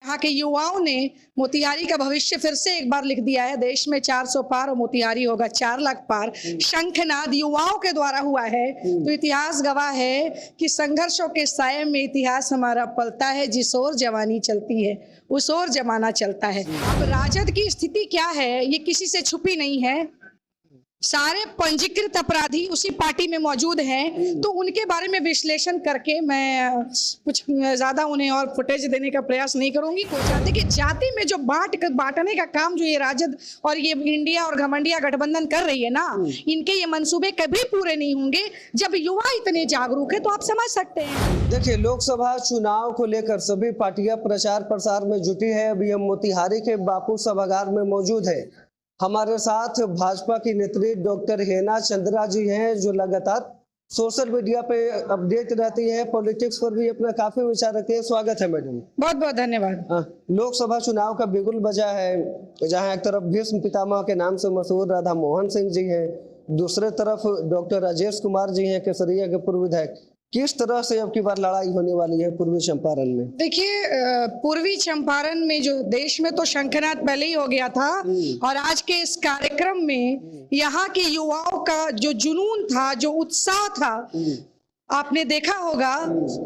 यहाँ के युवाओं ने मोतिहारी का भविष्य फिर से एक बार लिख दिया है। देश में 400 पार और मोतिहारी होगा 4 लाख पार। शंखनाद युवाओं के द्वारा हुआ है। तो इतिहास गवाह है कि संघर्षों के साये में इतिहास हमारा पलता है। जिस ओर जवानी चलती है उस ओर जमाना चलता है। अब राजद की स्थिति क्या है ये किसी से छुपी नहीं है। सारे पंजीकृत अपराधी उसी पार्टी में मौजूद हैं। तो उनके बारे में विश्लेषण करके मैं कुछ ज्यादा उन्हें और फुटेज देने का प्रयास नहीं करूंगी। देखिए, जाति में जो बांटने का काम जो ये राजद और ये इंडिया और घमंडिया गठबंधन कर रही है ना, इनके ये मंसूबे कभी पूरे नहीं होंगे जब युवा इतने जागरूक है। तो आप समझ सकते हैं। देखिए, लोकसभा चुनाव को लेकर सभी पार्टियां प्रचार प्रसार में जुटी है। अभी हम मोतिहारी के बापू सभागार में मौजूद है। हमारे साथ भाजपा की नेत्री डॉक्टर हेना चंद्रा जी हैं, जो लगातार सोशल मीडिया पे अपडेट रहती है, पॉलिटिक्स पर भी अपना काफी विचार रखती है। स्वागत है मैडम। बहुत बहुत धन्यवाद। लोकसभा चुनाव का बिगुल बजा है, जहां एक तरफ भीष्म पितामह के नाम से मशहूर राधा मोहन सिंह जी हैं, दूसरे तरफ डॉक्टर राजेश कुमार जी हैं, केसरिया के पूर्व विधायक। किस तरह से अब की बार लड़ाई होने वाली है पूर्वी चंपारण में? देखिए, पूर्वी चंपारण में जो देश में तो शंखनाद पहले ही हो गया था, और आज के इस कार्यक्रम में यहाँ के युवाओं का जो जुनून था, जो उत्साह था, आपने देखा होगा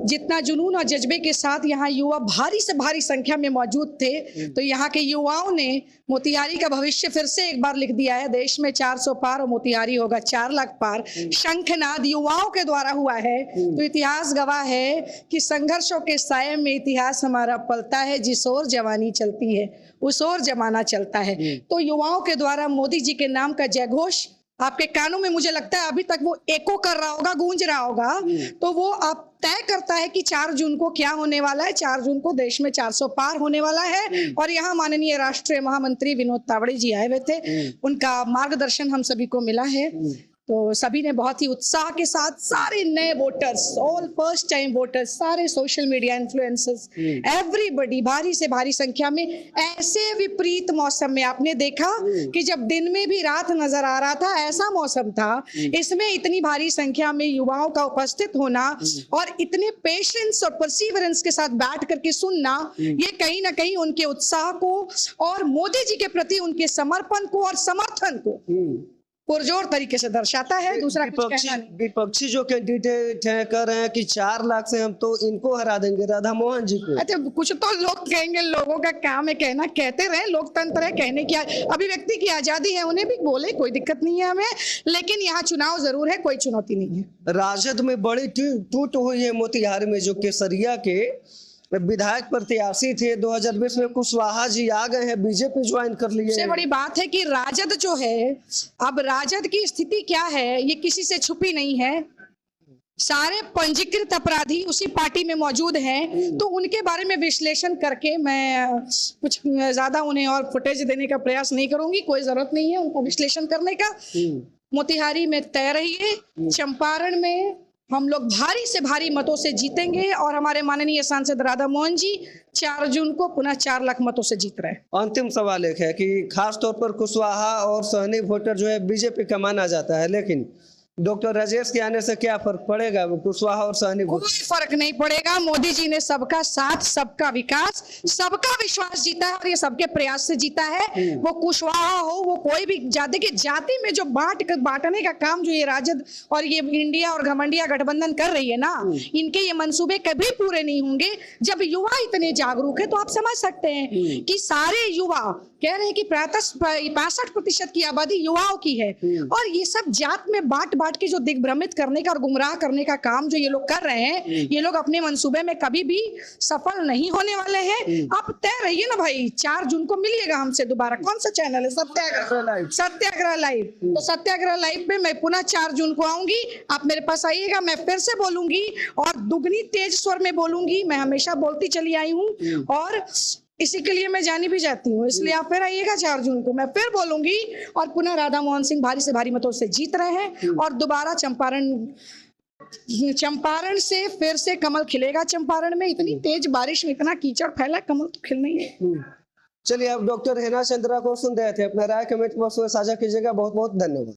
जितना जुनून और जज्बे के साथ यहाँ युवा भारी से भारी संख्या में मौजूद थे। तो यहाँ के युवाओं ने मोतिहारी का भविष्य फिर से एक बार लिख दिया है। देश में 400 पार और मोतिहारी होगा 4 लाख पार। शंखनाद युवाओं के द्वारा हुआ है। तो इतिहास गवाह है कि संघर्षों के साये में इतिहास हमारा पलता है। जिस ओर जवानी चलती है उस ओर जमाना चलता है। तो युवाओं के द्वारा मोदी जी के नाम का जयघोष आपके कानों में, मुझे लगता है अभी तक वो एको कर रहा होगा, गूंज रहा होगा। तो वो आप तय करता है कि 4 जून को क्या होने वाला है। 4 जून को देश में 400 पार होने वाला है। और यहाँ माननीय राष्ट्रीय महामंत्री विनोद तावड़े जी आए हुए थे, उनका मार्गदर्शन हम सभी को मिला है। तो सभी ने बहुत ही उत्साह के साथ, सारे नए voters, all first time voters, सारे सोशल मीडिया इन्फ्लुएंसर्स, एवरीबॉडी भारी से भारी संख्या में, ऐसे विपरीत मौसम में आपने देखा कि जब दिन में भी रात नजर आ रहा था, ऐसा मौसम था। इसमें इतनी भारी संख्या में युवाओं का उपस्थित होना और इतने पेशेंस और परसिवरेंस के साथ बैठ करके सुनना, ये कहीं ना कहीं उनके उत्साह को और मोदी जी के प्रति उनके समर्पण को और समर्थन को पुरजोर तरीके से दर्शाता है। दूसरा विपक्षी जो कैंडिडेट हैं कह रहे हैं कि 4 लाख से हम तो इनको हरा देंगे, राधा मोहन जी को। अच्छा, कुछ तो लोग कहेंगे, लोगों का काम है कहना, कहते रहे, लोकतंत्र है, कहने की अभिव्यक्ति की आजादी है, उन्हें भी बोले, कोई दिक्कत नहीं है हमें। लेकिन यहाँ चुनाव जरूर है, कोई चुनौती नहीं है। राजद में बड़ी टूट हुई है मोतिहारी में। जो केसरिया के विधायक प्रत्याशी थे 2020 में, कुशवाहा जी आ गए हैं, बीजेपी ज्वाइन कर लिए। सबसे बड़ी बात है कि राजद जो है, अब राजद की स्थिति क्या है ये किसी से छुपी नहीं है। सारे पंजीकृत अपराधी उसी पार्टी में मौजूद हैं। तो उनके बारे में विश्लेषण करके मैं कुछ ज्यादा उन्हें और फुटेज देने का प्रयास नहीं करूंगी। कोई जरूरत नहीं है उनको विश्लेषण करने का। मोतिहारी में तय रहिए, चंपारण में हम लोग भारी से भारी मतों से जीतेंगे और हमारे माननीय सांसद राधा मोहन जी 4 जून को पुनः 4 लाख मतों से जीत रहे हैं। अंतिम सवाल एक है कि खास तौर पर कुशवाहा और सहनी वोटर जो है बीजेपी का माना जाता है, लेकिन डॉक्टर राजेश के आने से क्या फर्क पड़ेगा कुशवाहा और सहनी? कोई फर्क नहीं पड़ेगा। मोदी जी ने सबका साथ, सबका विकास, सबका विश्वास जीता है और ये सबके प्रयास से जीता है। वो कुशवाहा हो, वो कोई भी जाति के, जाति में जो बांटने का काम जो ये राजद और ये इंडिया और घमंडिया गठबंधन कर रही है ना, इनके ये मंसूबे कभी पूरे नहीं होंगे जब युवा इतने जागरूक है। तो आप समझ सकते हैं कि सारे युवा कह रहे हैं कि 65% की आबादी युवाओं की है। और ये सब जात में बांट के जो दिग्भ्रमित करने का और गुमराह करने का काम जो ये लोग कर रहे हैं, ये लोग अपने मंसूबे में कभी भी सफल नहीं होने वाले हैं। आप तय रहिए ना भाई, 4 जून को मिलिएगा हमसे दोबारा। कौन सा चैनल है? सत्याग्रह लाइव। तो सत्याग्रह लाइव पे मैं पुनः 4 जून को आऊंगी, आप मेरे पास आइएगा। मैं फिर से बोलूंगी और दुगनी तेज स्वर में बोलूंगी। मैं हमेशा बोलती चली आई हूँ और इसी के लिए मैं जानी भी जाती हूँ। इसलिए आप फिर आइएगा 4 जून को, मैं फिर बोलूंगी। और पुनः राधा मोहन सिंह भारी से भारी मतों से जीत रहे हैं और दोबारा चंपारण से फिर से कमल खिलेगा। चंपारण में इतनी तेज बारिश में इतना कीचड़ फैला, कमल तो खिलना ही है। चलिए, आप डॉक्टर हेना चंद्रा को सुन रहे थे। अपना राय कमेंट बॉक्स में साझा कीजिएगा। बहुत बहुत धन्यवाद।